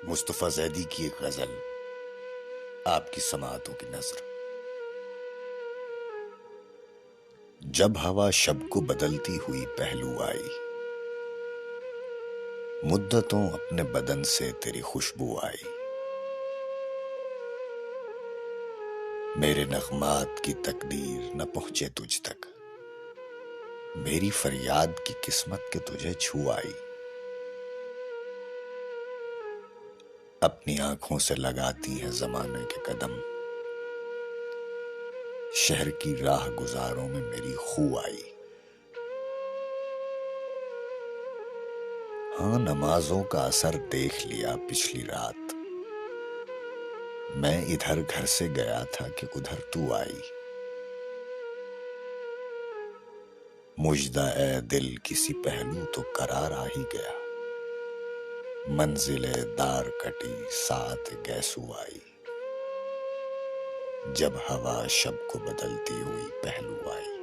مصطفیٰ زیدی کی ایک غزل، آپ کی سماعتوں کی نظر۔ جب ہوا شب کو بدلتی ہوئی پہلو آئی، مدتوں اپنے بدن سے تیری خوشبو آئی، میرے نغمات کی تقدیر نہ پہنچے تجھ تک، میری فریاد کی قسمت کے تجھے چھو آئی، اپنی آنکھوں سے لگاتی ہے زمانے کے قدم، شہر کی راہ گزاروں میں میری خو آئی۔ ہاں نمازوں کا اثر دیکھ لیا پچھلی رات، میں ادھر گھر سے گیا تھا کہ ادھر تو آئی، مژدہ اے دل کسی پہلو تو قرار آ ہی گیا، منزل دار کٹی ساعت گیسو آئی، جب ہوا شب کو بدلتی ہوئی پہلو آئی۔